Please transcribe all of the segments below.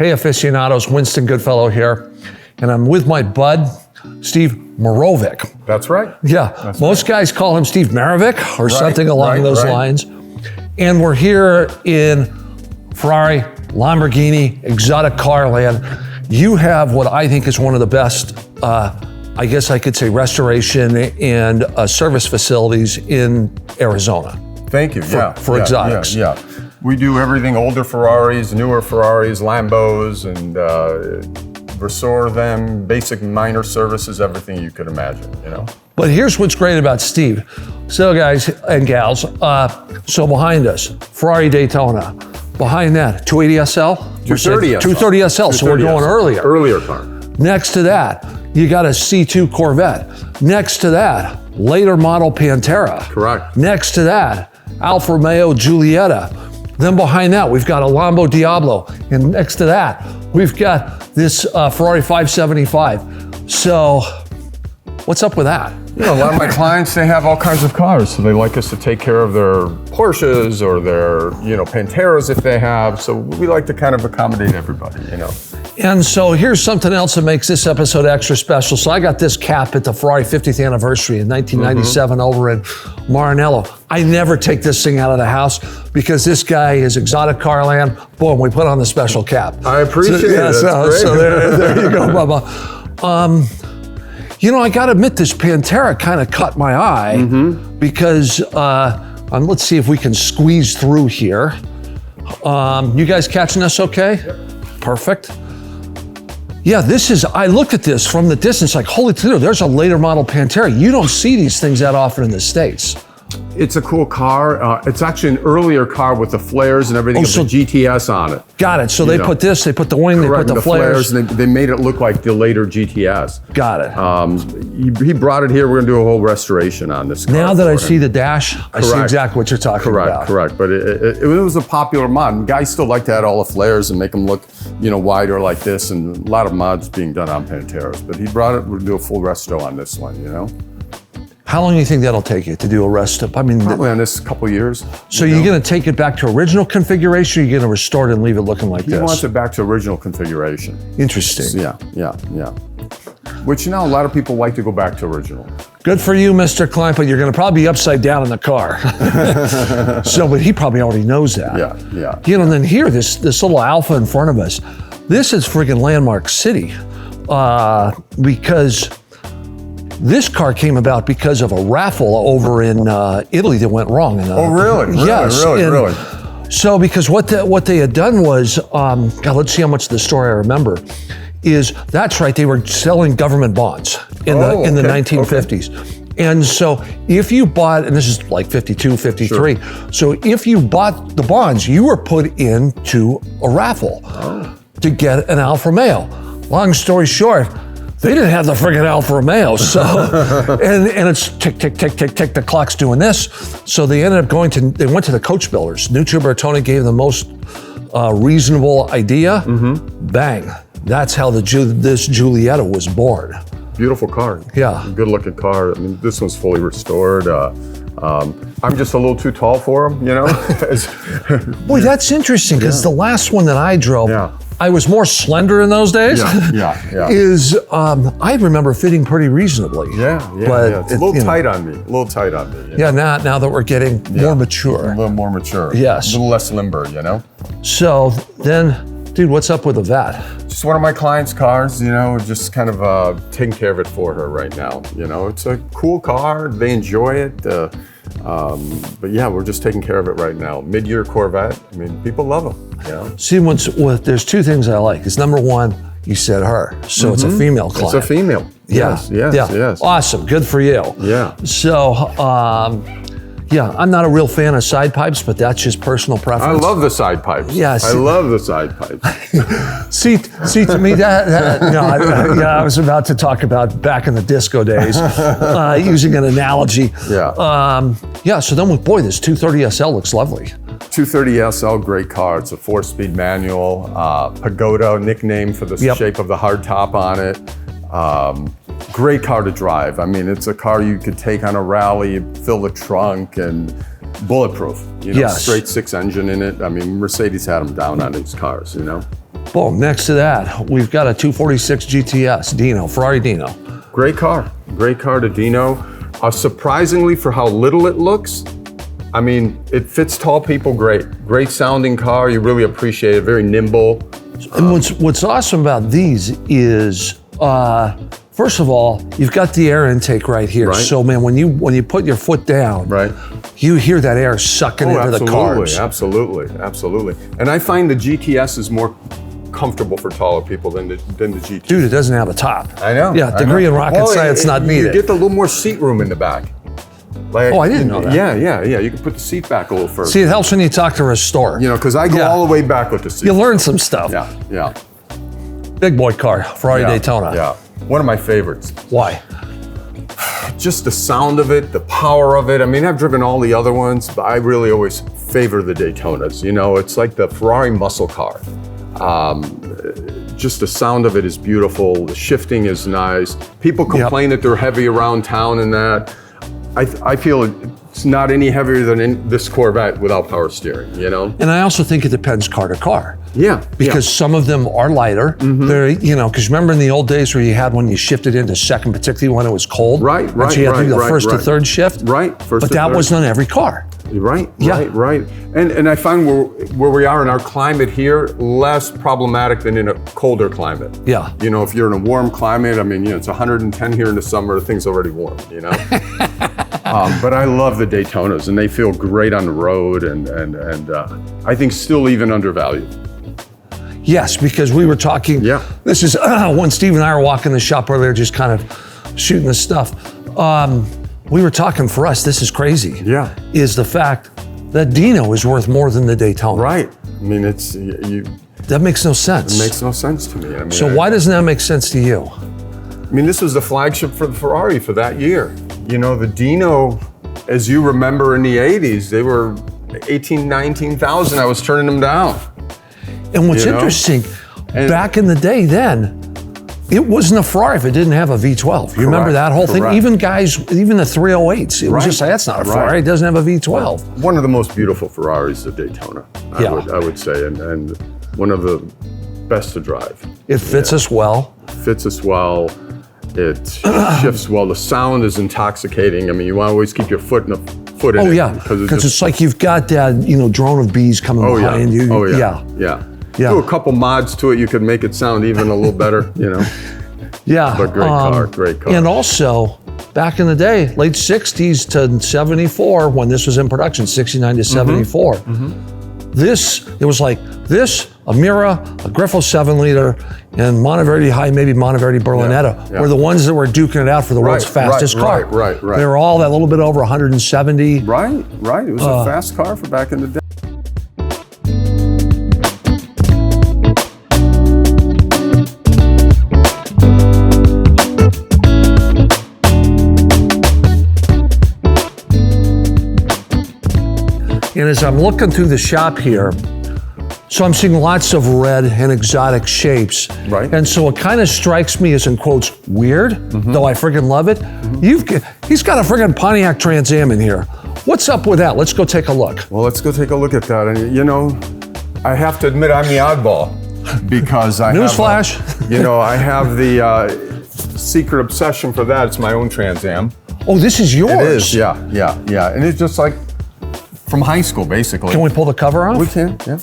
Hey aficionados, Winston Goodfellow here, and I'm with my bud, Steve Marovic. That's right. Yeah, That's most guys call him Steve Marovic or something along those lines. And we're here in Ferrari, Lamborghini, exotic car land. You have what I think is one of the best, I guess I could say, restoration and service facilities in Arizona. Thank you, for exotics. Yeah. We do everything, older Ferraris, newer Ferraris, Lambos, and restore them, basic minor services, everything you could imagine, you know. But here's what's great about Steve. So guys and gals, so behind us, Ferrari Daytona. Behind that, 280 SL? 230 SL. 230 SL, so we're going earlier. Earlier car. Next to that, you got a C2 Corvette. Next to that, later model Pantera. Correct. Next to that, Alfa Romeo Giulietta. Then behind that, we've got a Lambo Diablo. And next to that, we've got this Ferrari 575. So what's up with that? You know, a lot of my clients, they have all kinds of cars, so they like us to take care of their Porsches or their, Panteras if they have. So we like to kind of accommodate everybody, And so here's something else that makes this episode extra special. So I got this cap at the Ferrari 50th anniversary in 1997 over in Maranello. I never take this thing out of the house because this guy is exotic car land. Boom, we put on the special cap. I appreciate it. That's great. So there you go, Bubba. I got to admit, this Pantera kind of caught my eye because, let's see if we can squeeze through here. You guys catching us okay? Yep. Perfect. Yeah, I looked at this from the distance, like, holy Toledo, there's a later model Pantera. You don't see these things that often in the States. It's a cool car. It's actually an earlier car with the flares and everything, with the GTS on it. Got it. So they put this, they put the wing, Correct, they put the flares. And they made it look like the later GTS. Got it. He brought it here. We're going to do a whole restoration on this car. Now that I see the dash, I see exactly what you're talking about. Correct. But it was a popular mod. Guys still like to add all the flares and make them look, wider like this, and a lot of mods being done on Panteras. But he brought it. We'll do a full resto on this one, How long do you think that'll take you to do a rest up? Probably on this couple years. So you're going to take it back to original configuration, or you're going to restore it and leave it looking like this? He wants it back to original configuration. Interesting. Yeah. Which, a lot of people like to go back to original. Good for you, Mr. Klein, but you're going to probably be upside down in the car. But he probably already knows that. Yeah. And then here, this little Alpha in front of us, this is friggin' Landmark City because this car came about because of a raffle over in Italy that went wrong. Oh, really? Yes. Really? So, because what they had done was, God, let's see how much of the story I remember, is that's right, they were selling government bonds in the 1950s. Okay. And so if you bought, and this is like 52, 53, so if you bought the bonds, you were put into a raffle to get an Alfa Romeo. Long story short, they didn't have the friggin' Alfa Romeo, so, and it's tick, tick, tick, tick, tick, the clock's doing this. So they ended up they went to the coach builders. Nuccio Bertone gave the most reasonable idea. Bang. That's how this Giulietta was born. Beautiful car. Yeah. Good looking car. This one's fully restored. I'm just a little too tall for him, Boy, that's interesting, because the last one that I drove, I was more slender in those days. Yeah. I remember fitting pretty reasonably. But it's a little tight on me. Yeah, now that we're getting more mature. A little more mature. Yes. A little less limber, So then, dude, what's up with the VAT? Just one of my clients' cars, just kind of taking care of it for her right now. It's a cool car. They enjoy it. But yeah, we're just taking care of it right now. Mid-year Corvette. People love them. See, there's two things I like. Is number one, you said her, so it's a female client. It's a female. Yes. Awesome. Good for you. Yeah. So, I'm not a real fan of side pipes, but that's just personal preference. I love the side pipes. Yes. I love the side pipes. see, to me, I was about to talk about back in the disco days, using an analogy. So then, this 230 SL looks lovely. 230 SL, great car. It's a 4-speed manual. Pagoda, nickname for the shape of the hardtop on it. Great car to drive. It's a car you could take on a rally, fill the trunk, and bulletproof. Straight 6 engine in it. Mercedes had them down on these cars, Boom, next to that, we've got a 246 GTS Dino, Ferrari Dino. Great car to Dino. Surprisingly, for how little it looks, I mean, it fits tall people great. Great sounding car, you really appreciate it, very nimble. And what's awesome about these is, first of all, you've got the air intake right here. Right. So man, when you put your foot down, right, you hear that air sucking into the cars. Absolutely. And I find the GTS is more comfortable for taller people than the GT. Dude, it doesn't have a top. I know. Yeah, degree in rocket science not needed. You get a little more seat room in the back. Like, I didn't know that. Yeah. You can put the seat back a little further. See, it helps when you talk to a store. You know, because I go all the way back with the seat. You learn some stuff. Yeah. Big boy car, Ferrari Daytona. Yeah. One of my favorites. Why? Just the sound of it, the power of it. I mean, I've driven all the other ones, but I really always favor the Daytonas. You know, it's like the Ferrari muscle car. Just the sound of it is beautiful. The shifting is nice. People complain that they're heavy around town and that. I feel it's not any heavier than this Corvette without power steering, you know? And I also think it depends car to car. Yeah. Because some of them are lighter. They're, you know, because remember in the old days where you had when you shifted into second, particularly when it was cold? Right. So you had to do the first to third shift? Right. But that wasn't on every car. Right. And I find where we are in our climate here, less problematic than in a colder climate. Yeah. You know, if you're in a warm climate, I mean, you know, it's 110 here in the summer, the thing's already warm, you know? But I love the Daytonas and they feel great on the road and I think still even undervalued. Yes, because we were talking, this is when Steve and I were walking the shop earlier, just kind of shooting the stuff. We were talking, for us, this is crazy. Yeah. Is the fact that Dino is worth more than the Daytona. Right. I mean, that makes no sense. It makes no sense to me. I mean, so why doesn't that make sense to you? I mean, this was the flagship for the Ferrari for that year. You know, the Dino, as you remember in the 80s, they were 18, 19,000. I was turning them down. And what's interesting, back in the day then, it wasn't a Ferrari if it didn't have a V12. You remember that whole thing? Even the 308s, it was just like, that's not a Ferrari, it doesn't have a V12. One of the most beautiful Ferraris, the Daytona, I would say, and one of the best to drive. It fits us well. It shifts well. The sound is intoxicating. I mean, you want to always keep your foot in it. Oh yeah, because it's like you've got that, you know, drone of bees coming behind you. Yeah. Do a couple mods to it, you could make it sound even a little better, you know. Yeah. But great car. And also, back in the day, late 60s to 74, when this was in production, 69 to 74, it was like this, a Mira, a Griffo 7-liter, and Monteverdi High, maybe Monteverdi Berlinetta, were the ones that were duking it out for the world's fastest car. Right. They were all that little bit over 170. Right. It was a fast car for back in the day. And as I'm looking through the shop here, so I'm seeing lots of red and exotic shapes. Right. And so it kind of strikes me as, in quotes, weird, though I friggin' love it. He's got a friggin' Pontiac Trans Am in here. What's up with that? Let's go take a look. Well, let's go take a look at that. And you know, I have to admit I'm the oddball because I Newsflash. I have the secret obsession for that. It's my own Trans Am. Oh, this is yours? It is, yeah. And it's just like from high school, basically. Can we pull the cover off? We can, yeah.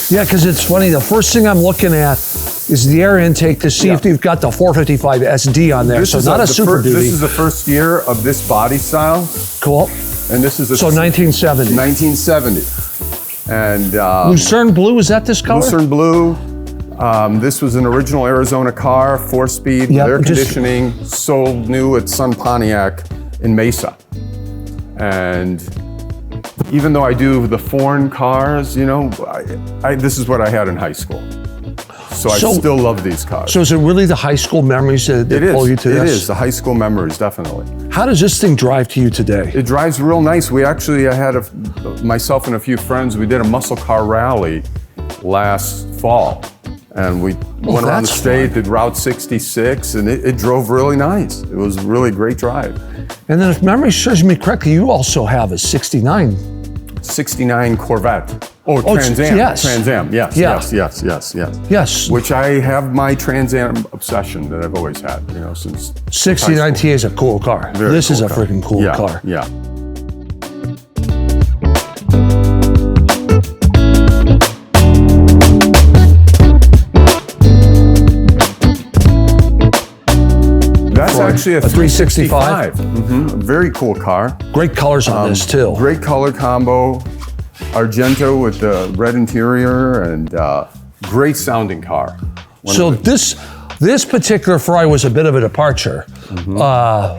Yeah, because it's funny, the first thing I'm looking at is the air intake to see if you've got the 455 SD on there. So not a Super Duty. This is the first year of this body style. Cool. And this is 1970. 1970. And Lucerne Blue, is that this color? Lucerne Blue. This was an original Arizona car, 4-speed, air conditioning, sold new at Sun Pontiac in Mesa. And even though I do the foreign cars, you know, this is what I had in high school. So I still love these cars. So is it really the high school memories that pull you to this? It is, the high school memories, definitely. How does this thing drive to you today? It drives real nice. I had myself and a few friends, we did a muscle car rally last fall. And we went around the state, did Route 66, and it drove really nice. It was a really great drive. And then if memory serves me correctly, you also have a 69 69 Corvette. Oh, Trans Am. Yes. Trans Am, yes, Yeah. yes. Yes. Which I have my Trans Am obsession that I've always had, since 69 TA is a cool car. This is a freaking cool car. Yeah. That's actually a 365. Very cool car. Great colors on this too. Great color combo. Argento with the red interior and great sounding car. So this particular Ferrari was a bit of a departure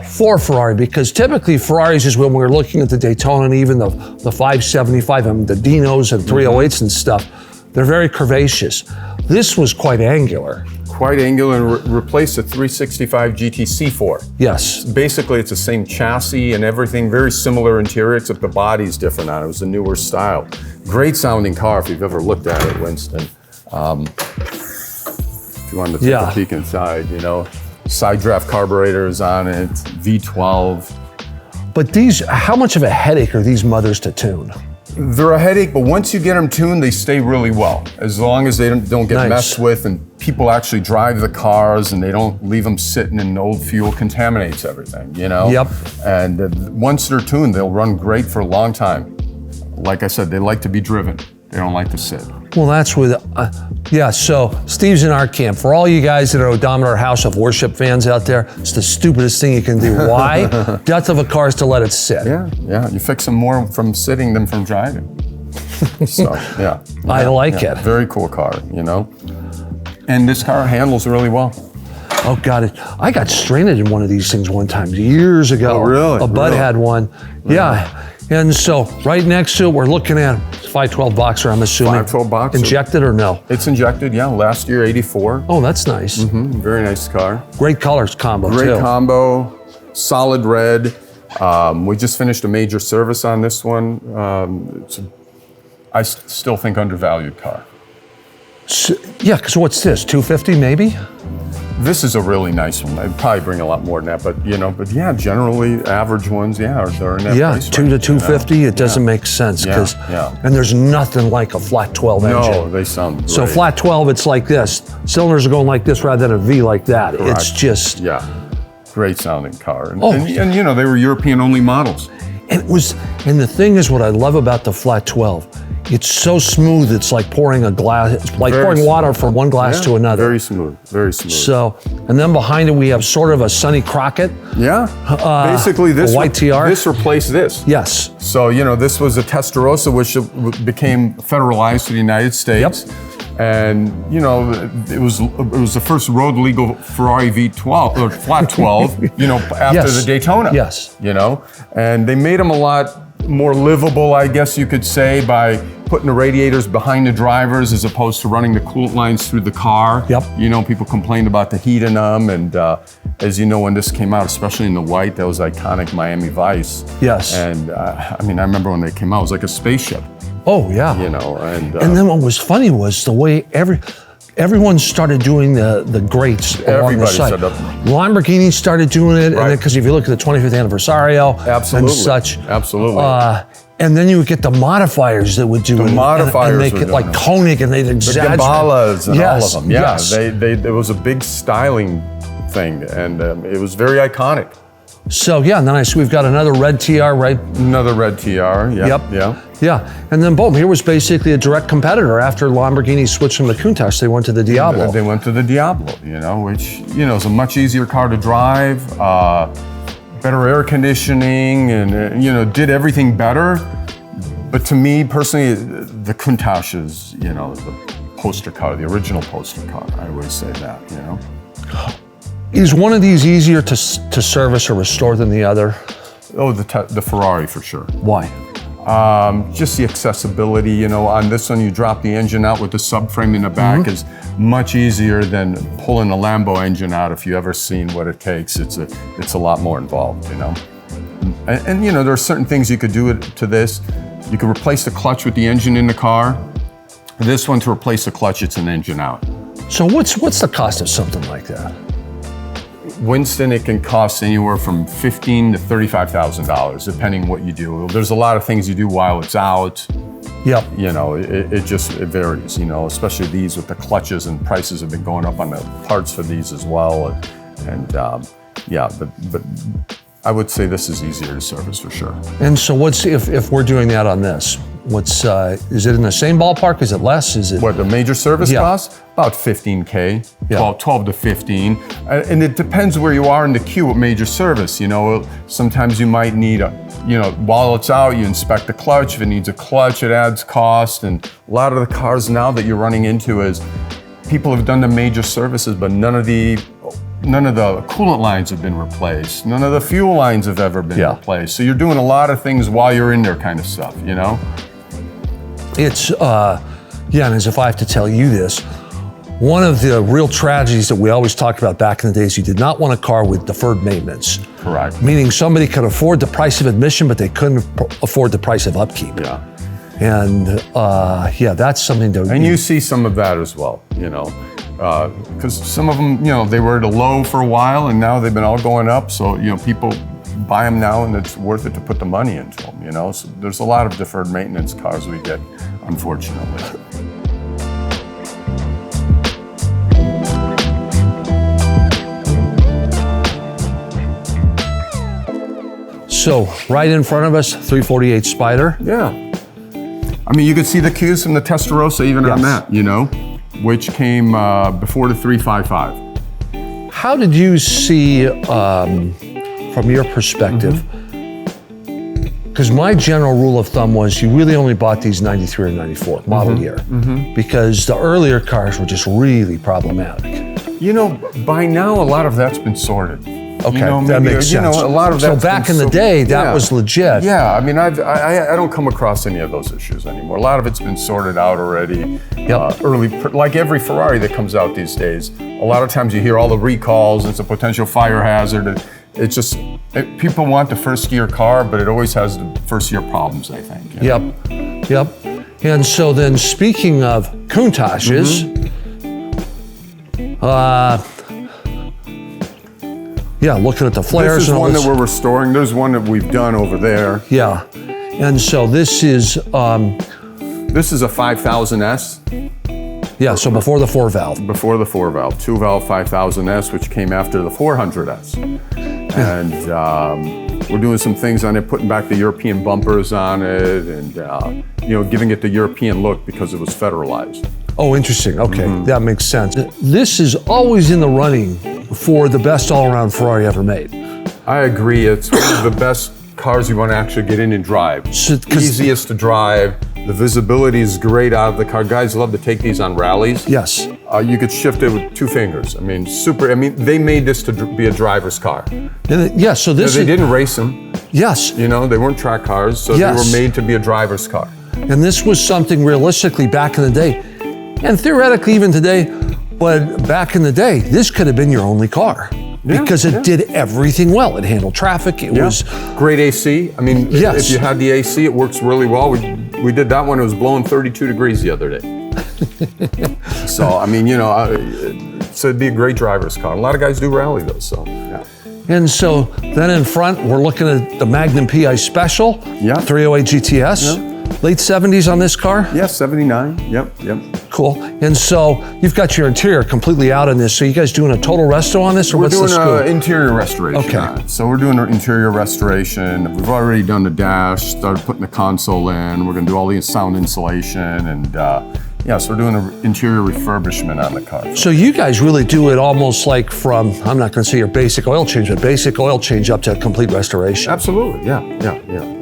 for Ferrari, because typically Ferraris is when we're looking at the Daytona and even the 575 and the Dinos and 308s and stuff, they're very curvaceous. This was quite angular. Quite angular and replaced a 365 GT-C4. Yes. Basically, it's the same chassis and everything, very similar interior, except the body's different on it. It was a newer style. Great sounding car if you've ever looked at it, Winston. If you wanted to take a peek inside, side draft carburetors on it, V12. But these, how much of a headache are these mothers to tune? They're a headache, but once you get them tuned, they stay really well. As long as they don't get messed with and people actually drive the cars and they don't leave them sitting in old fuel, contaminates everything, Yep. And once they're tuned, they'll run great for a long time. Like I said, they like to be driven. They don't like to sit. Well, that's with, so Steve's in our camp. For all you guys that are Odometer House of Worship fans out there, it's the stupidest thing you can do. Why? Death of a car is to let it sit. Yeah. You fix them more from sitting than from driving. So, yeah. I like it. Very cool car, And this car handles really well. Oh, God. I got stranded in one of these things one time years ago. Oh, really? A bud had one. Yeah. And so right next to it, we're looking at 512 Boxer, I'm assuming. 512 Boxer. Injected or no? It's injected, yeah. Last year, 84. Oh, that's nice. Very nice car. Great colors combo, Great too. combo, solid red. We just finished a major service on this one. I still think undervalued car. So, because what's this, 250 maybe? This is a really nice one. I'd probably bring a lot more than that, but generally average ones, they're in that price 2 range, to 250, it doesn't make sense, because and there's nothing like a flat 12 engine. No, they sound great. So flat 12, it's like this. Cylinders are going like this rather than a V like that. Correct. It's just great sounding car. And, Oh, and they were European only models. and the thing is, what I love about the flat 12, it's so smooth. It's like pouring a glass. It's like Very pouring smooth. water from one glass to another. Very smooth. Very smooth. So, and then behind it we have sort of a Sonny Crockett. Basically, this a white TR. This replaced this. Yes. So this was a Testarossa, which became federalized to the United States. Yep. And it was the first road legal Ferrari V12 or flat 12. After the Daytona. Yes. And they made them a lot more livable, I guess you could say, by putting the radiators behind the drivers as opposed to running the coolant lines through the car. Yep. People complained about the heat in them, and as you know, when this came out, especially in the white, that was iconic Miami Vice. Yes. And I remember when they came out, it was like a spaceship. Oh yeah. And then what was funny was the way everyone started doing the grates along the Everybody side. set up. Lamborghini started doing it, and Right. then because if you look at the 25th Anniversario Absolutely. and such. Absolutely. And then you would get the modifiers that would do it. modifiers and they were could, like doing it. Koenig, and they'd The exaggerate. Gambalas and all of them. Yeah, Yes. it was a big styling thing, and it was very iconic. So and then we've got another red TR, right? Another red TR. Yep. Yeah. Yeah, and then boom, here was basically a direct competitor. After Lamborghini switched from the Countach, they went to the Diablo. They went to the Diablo, which is a much easier car to drive, better air conditioning, and did everything better. But to me personally, the Countach is the poster car, the original poster car. I always say that. Is one of these easier to service or restore than the other? Oh, the Ferrari for sure. Why? Just the accessibility, on this one you drop the engine out with the subframe in the back is much easier than pulling a Lambo engine out. If you ever seen what it takes, it's a lot more involved, And there are certain things you could do to this. You could replace the clutch with the engine in the car. This one, to replace the clutch, it's an engine out. So what's the cost of something like that? Winston, it can cost anywhere from $15,000 to $35,000, depending what you do. There's a lot of things you do while it's out. Yep. You know, it varies, you know, especially these with the clutches, and prices have been going up on the parts for these as well. Yeah, but I would say this is easier to service for sure. And so what's, if we're doing that on this, what's, is it in the same ballpark? Is it less? Is it? What, the major service cost? About 15K, 12 to 15. And it depends where you are in the queue at major service. You know, sometimes you might need while it's out, you inspect the clutch. If it needs a clutch, it adds cost. And a lot of the cars now that you're running into is people have done the major services, but none of the coolant lines have been replaced. None of the fuel lines have ever been replaced. So you're doing a lot of things while you're in there kind of stuff, you know? It's, and as if I have to tell you this, one of the real tragedies that we always talked about back in the days, you did not want a car with deferred maintenance. Correct. Meaning somebody could afford the price of admission, but they couldn't afford the price of upkeep. Yeah. And that's something to... And you see some of that as well, you know? Because some of them, you know, they were at a low for a while and now they've been all going up. So, you know, people buy them now and it's worth it to put the money into them, you know? So there's a lot of deferred maintenance cars we get, unfortunately. So right in front of us, 348 Spider. Yeah. I mean, you could see the cues from the Testarossa even on that, you know, which came before the 355. How did you see, from your perspective, because my general rule of thumb was you really only bought these 93 or 94 model year, because the earlier cars were just really problematic. You know, by now, a lot of that's been sorted. Okay, you know, that makes sense. You know, a lot of so back in the day, that was legit. Yeah, I mean, I don't come across any of those issues anymore. A lot of it's been sorted out already. Early, like every Ferrari that comes out these days, a lot of times you hear all the recalls. It's a potential fire hazard. It's just people want the first year car, but it always has the first year problems, I think. Yep. And so then, speaking of Countaches, looking at the flares. This is one that we're restoring. There's one that we've done over there. Yeah, and so this is a 5000S. Yeah, so before the 4-valve. Before the 4-valve, 2-valve 5000S, which came after the 400S. And we're doing some things on it, putting back the European bumpers on it, and giving it the European look because it was federalized. Oh, interesting. Okay, that makes sense. This is always in the running for the best all-around Ferrari ever made. I agree. It's one of the best cars you want to actually get in and drive. Easiest to drive. The visibility is great out of the car. Guys love to take these on rallies. Yes. You could shift it with 2 fingers. I mean, super. I mean, they made this to be a driver's car. So this they didn't race them. Yes. You know, they weren't track cars, so they were made to be a driver's car. And this was something realistically back in the day, and theoretically even today, but back in the day, this could have been your only car. Because it did everything well. It handled traffic. It was great AC. I mean, if you had the AC, it works really well. We did that one. It was blowing 32 degrees the other day. So I mean, so it'd be a great driver's car. A lot of guys do rally those. So And so then in front, we're looking at the Magnum PI Special. 308 GTS. Late 70s on this car? Yeah, 79. Yep. Cool. And so you've got your interior completely out in this. So you guys doing a total resto on this, or we're what's the scoop? We're doing interior restoration. Okay. On it. So we're doing an interior restoration. We've already done the dash, started putting the console in. We're going to do all the sound insulation, and so we're doing an interior refurbishment on the car. So you guys really do it almost like from, I'm not going to say your basic oil change, but basic oil change up to complete restoration. Absolutely. Yeah.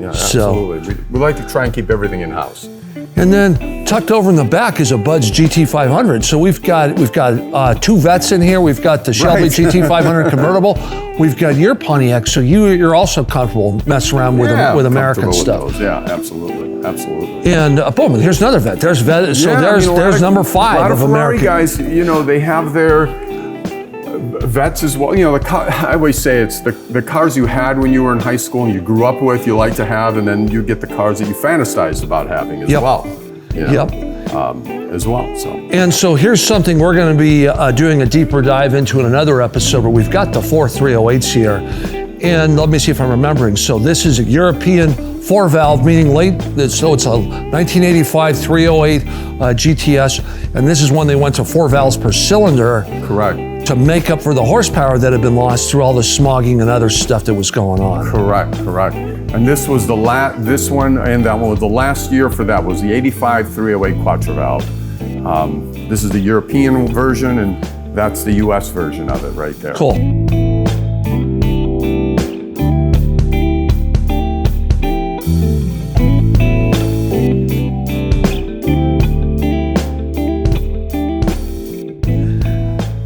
Absolutely. We like to try and keep everything in house. And then tucked over in the back is a Bud's GT500. So we've got 2 vets in here. We've got the Shelby GT500 convertible. We've got your Pontiac. So you're also comfortable messing around with American stuff. Yeah, absolutely. And boom, here's another vet. There's vet. So there's number 5 of Ferrari American guys. They have their vets as well. I always say it's the cars you had when you were in high school and you grew up with, you like to have, and then you get the cars that you fantasized about having as well. Yep. as well. And so here's something we're going to be doing a deeper dive into in another episode, but we've got the 4 308s here. And let me see if I'm remembering. So this is a European 4-valve, meaning late, so it's a 1985 308 GTS, and this is when they went to 4 valves per cylinder. Correct. To make up for the horsepower that had been lost through all the smogging and other stuff that was going on. Correct. And this was this one and that one was the last year for that was the 85 308 quattro valve. This is the European version, and that's the US version of it right there. Cool.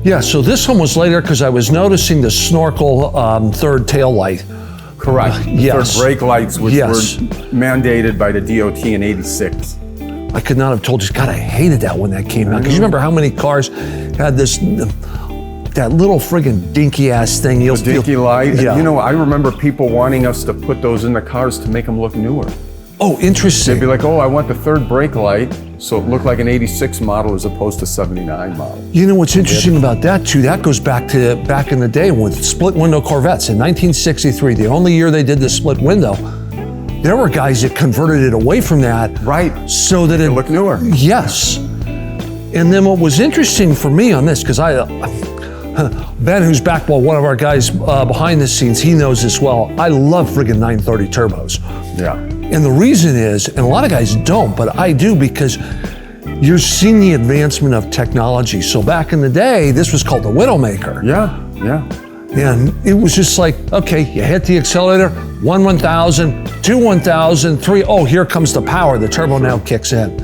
Yeah, so this one was later because I was noticing the snorkel third tail light. Correct. Yes. Third brake lights, which Yes. were mandated by the DOT in '86. I could not have told you. God, I hated that when that came out. Because you remember how many cars had that little friggin' dinky ass thing. The dinky light. Yeah. You know, I remember people wanting us to put those in the cars to make them look newer. Oh, interesting. They'd be like, oh, I want the third brake light, so it looked like an '86 model as opposed to '79 model. You know what's interesting about that too? That goes back in the day with split window Corvettes in 1963, the only year they did the split window. There were guys that converted it away from that, Right. so that it looked newer. Yes. And then what was interesting for me on this, because Ben, who's back, well, one of our guys behind the scenes, he knows this well. I love friggin' 930 turbos. Yeah. And the reason is, and a lot of guys don't, but I do, because you're seeing the advancement of technology. So back in the day, this was called the Widowmaker. Yeah. And it was just like, okay, you hit the accelerator, 1,000, 2,000, 3, oh, here comes the power. The turbo now kicks in.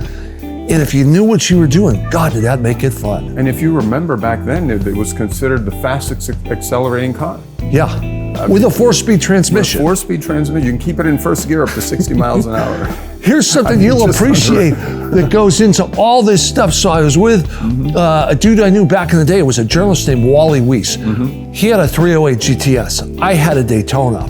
And if you knew what you were doing, God, did that make it fun. And if you remember back then, it was considered the fastest accelerating car. Yeah, with a 4-speed transmission. 4-speed transmission, you can keep it in first gear up to 60 miles an hour. Here's something you'll appreciate that goes into all this stuff. So I was with a dude I knew back in the day. It was a journalist named Wally Weiss. He had a 308 GTS. I had a Daytona.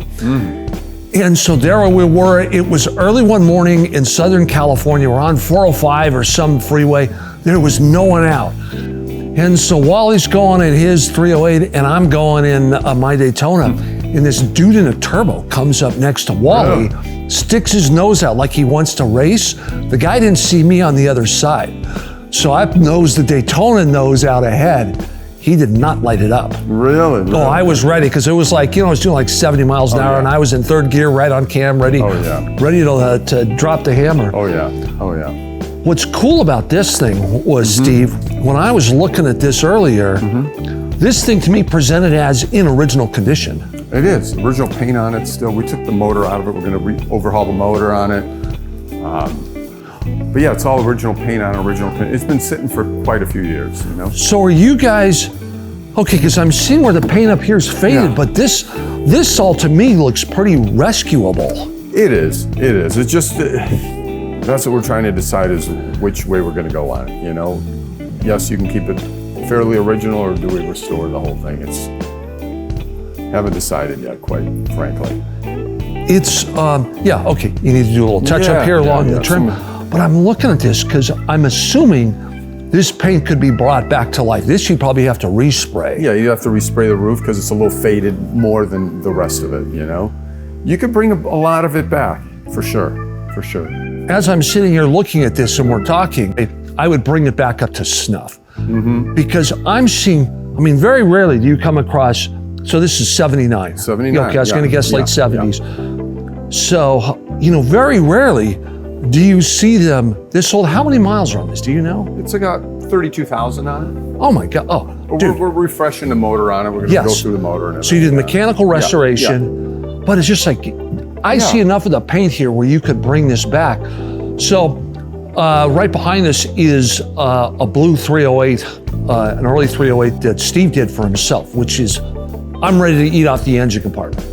And so there we were. It was early one morning in Southern California. We're on 405 or some freeway. There was no one out. And so Wally's going in his 308 and I'm going in my Daytona. And this dude in a turbo comes up next to Wally, sticks his nose out like he wants to race. The guy didn't see me on the other side. So I nosed the Daytona nose out ahead. He did not light it up. Really? Oh, I was ready, because it was like, I was doing like 70 miles an hour, and I was in third gear, right on cam, ready to drop the hammer. Oh yeah. What's cool about this thing was, Steve, when I was looking at this earlier, this thing to me presented as in original condition. It is. Original paint on it still. We took the motor out of it. We're going to overhaul the motor on it. But yeah, it's all original paint on original paint. It's been sitting for quite a few years, So are you guys, okay, because I'm seeing where the paint up here is faded, but this all to me looks pretty rescuable. It is. It's just, that's what we're trying to decide is which way we're going to go on it, Yes, you can keep it fairly original, or do we restore the whole thing? Haven't decided yet, quite frankly. It's, okay, you need to do a little touch up here along the trim. But I'm looking at this because I'm assuming this paint could be brought back to life. This you probably have to respray. Yeah, you have to respray the roof because it's a little faded more than the rest of it, You could bring a lot of it back, for sure. As I'm sitting here looking at this and we're talking, I would bring it back up to snuff. Because I'm seeing, very rarely do you come across, so this is 79. 79, okay, I was going to guess late 70s. So, very rarely do you see them this old. How many miles are on this? Do you know? It's got 32,000 on it. Oh my God! Oh, dude. We're refreshing the motor on it. We're going to go through the motor and everything. So you did mechanical restoration, but it's just like I see enough of the paint here where you could bring this back. So right behind us is a blue 308, an early 308 that Steve did for himself, which is I'm ready to eat off the engine compartment.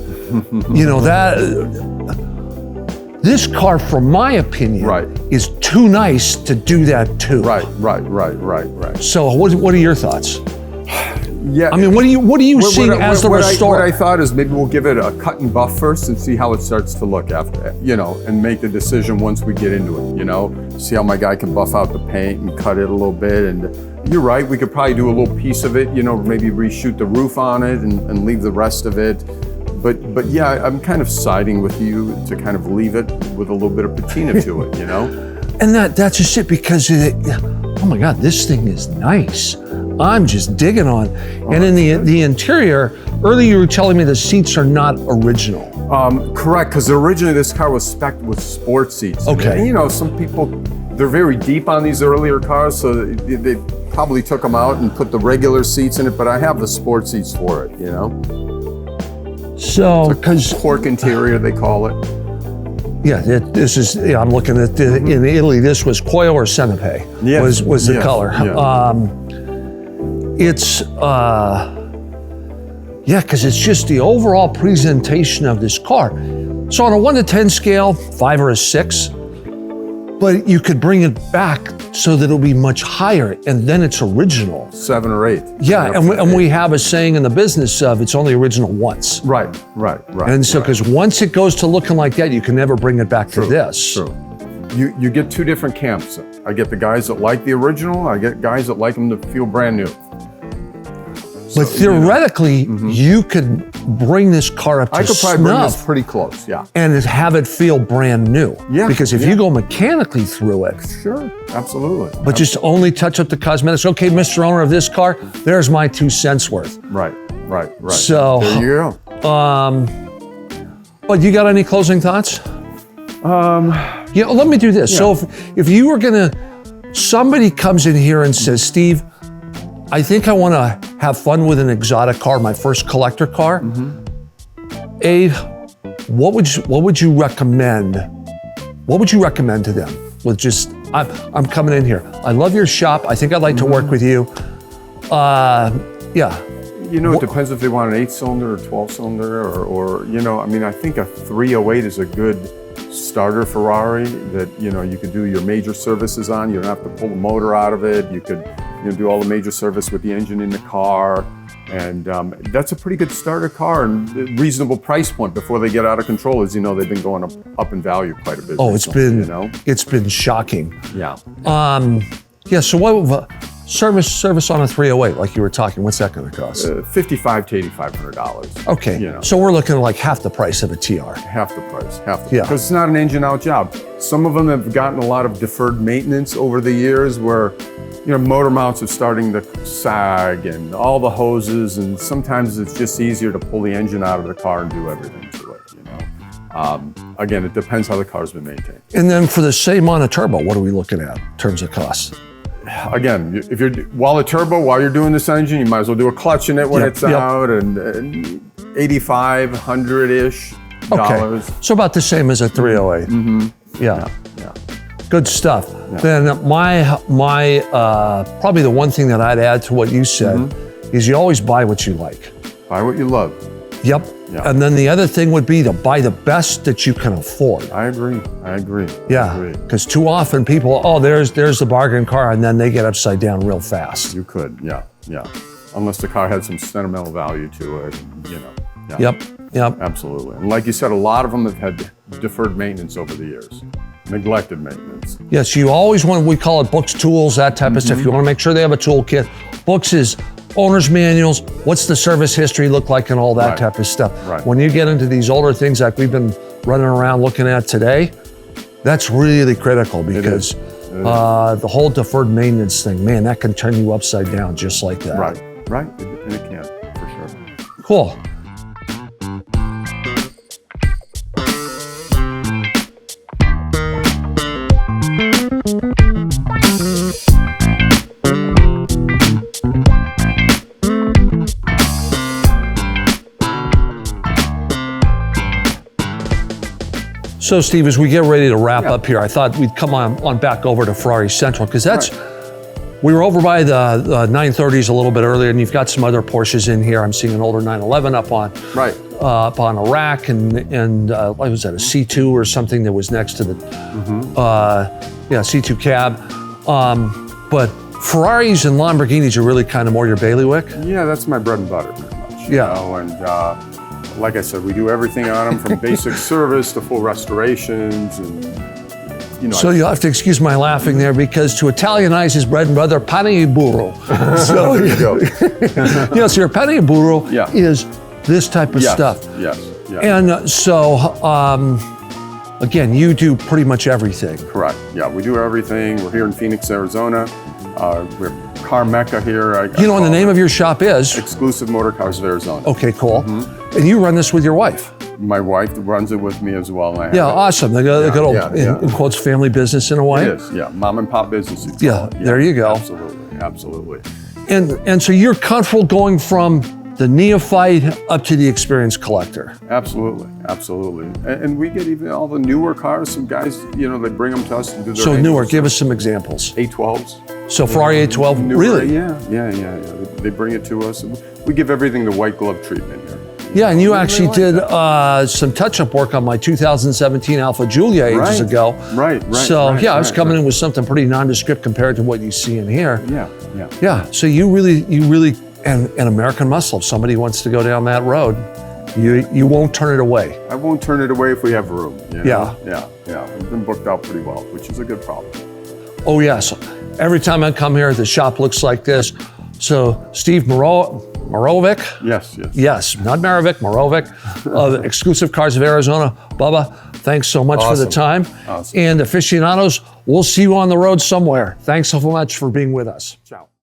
This car, from my opinion, is too nice to do that too. Right. So what are your thoughts? Yeah. I mean, what do you see as the restorer? What I thought is maybe we'll give it a cut and buff first and see how it starts to look after, and make the decision once we get into it, see how my guy can buff out the paint and cut it a little bit. And you're right, we could probably do a little piece of it, maybe reshoot the roof on it and leave the rest of it. But yeah, I'm kind of siding with you to kind of leave it with a little bit of patina to it, And that's just it, because oh my God, this thing is nice. I'm just digging on. And in the interior, earlier you were telling me the seats are not original. Correct, because originally this car was spec'd with sport seats. Okay. And, some people, they're very deep on these earlier cars, so they probably took them out and put the regular seats in it, but I have the sport seats for it, So, because cork interior, they call it. Yeah, this is. Yeah, I'm looking at in Italy. This was Quail or Senape. Yes. Was the color. Yeah. It's because it's just the overall presentation of this car. So on a 1 to 10 scale, 5 or a 6, but you could bring it back so that it'll be much higher, and then it's original. 7 or 8. Yeah, and we have a saying in the business of it's only original once. Right. And so, because once it goes to looking like that, you can never bring it back to this. True. You get two different camps. I get the guys that like the original. I get guys that like them to feel brand new. But theoretically, you could bring this car up to I could probably bring this snuff pretty close, yeah. and have it feel brand new. Yeah, Because if you go mechanically through it, Sure, absolutely. but just only touch up the cosmetics. Okay, Mr. Owner of this car, there's my 2 cents worth. Right. So, there you go. But you got any closing thoughts? Let me do this. Yeah. So if you were somebody comes in here and says, Steve, I think I want to have fun with an exotic car, my first collector car. What would you recommend? What would you recommend to them? With just, I'm coming in here. I love your shop. I think I'd like to work with you. Yeah. It depends if they want an 8-cylinder or 12-cylinder or I think a 308 is a good starter Ferrari that, you could do your major services on. You don't have to pull the motor out of it. You could, do all the major service with the engine in the car. And that's a pretty good starter car and reasonable price point before they get out of control. As you know, they've been going up in value quite a bit. Oh, it's been shocking. Yeah. So what service on a 308, like you were talking, what's that going to cost? $5,500 to $8,500. Okay. So we're looking at like half the price of a TR. Half the price. Because it's not an engine out job. Some of them have gotten a lot of deferred maintenance over the years where motor mounts are starting to sag and all the hoses, and sometimes it's just easier to pull the engine out of the car and do everything to it, Again, it depends how the car's been maintained. And then for the same on a turbo, what are we looking at in terms of cost? Again, if you're while you're doing this engine, you might as well do a clutch in it when it's out, and $8,500-ish. Okay. So about the same as a 308. Yeah. Good stuff. Yeah. Then my probably the one thing that I'd add to what you said is you always buy what you like. Buy what you love. Yep. Yeah. And then the other thing would be to buy the best that you can afford. I agree. Yeah. Because too often people, there's the bargain car, and then they get upside down real fast. You could, yeah. Unless the car had some sentimental value to it, Yeah. Yep. Absolutely. And like you said, a lot of them have had deferred maintenance over the years. Neglected maintenance. Yes, you always want, we call it books, tools, that type of stuff. You want to make sure they have a toolkit. Books is owner's manuals, what's the service history look like, and all that type of stuff. Right. When you get into these older things like we've been running around looking at today, that's really critical because the whole deferred maintenance thing, man, that can turn you upside down just like that. Right. And it can, for sure. Cool. So Steve, as we get ready to wrap up here, I thought we'd come on back over to Ferrari Central, because we were over by the 930s a little bit earlier, and you've got some other Porsches in here. I'm seeing an older 911 up on a rack, and what was that, a C2 or something that was next to the C2 cab. But Ferraris and Lamborghinis are really kind of more your bailiwick. Yeah, that's my bread and butter, pretty much. Yeah. And like I said, we do everything on them from basic service to full restorations, and So you'll have to excuse my laughing there, because to Italianize his bread and butter, pane e burro. So there you go. so your pane e burro is this type of stuff. Yes. And so, again, you do pretty much everything. Correct. Yeah, we do everything. We're here in Phoenix, Arizona. We're car mecca here. And the name of your shop is? Exclusive Motorcars of Arizona. Okay, cool. Mm-hmm. And you run this with your wife? My wife runs it with me as well. Awesome. The good old, in quotes, family business in a way. It is, mom and pop business. There you go. Absolutely. And so you're comfortable going from the neophyte up to the experienced collector. Absolutely. And we get even all the newer cars. Some guys, they bring them to us to do their So newer, give us some examples. A12s. So Ferrari A12, newer, really? Yeah. They bring it to us. And we give everything the white glove treatment here. Yeah, and you actually did some touch-up work on my 2017 Alfa Giulia ages ago. Right. So I was coming in with something pretty nondescript compared to what you see in here. Yeah. So you really, and American muscle, if somebody wants to go down that road, you won't turn it away. I won't turn it away if we have room. Yeah. We've been booked out pretty well, which is a good problem. Oh yes. Every time I come here, the shop looks like this. So Steve Morovic? Yes, not Marovic, Morovic, Exclusive Cars of Arizona. Bubba, thanks so much for the time. Awesome. And aficionados, we'll see you on the road somewhere. Thanks so much for being with us. Ciao.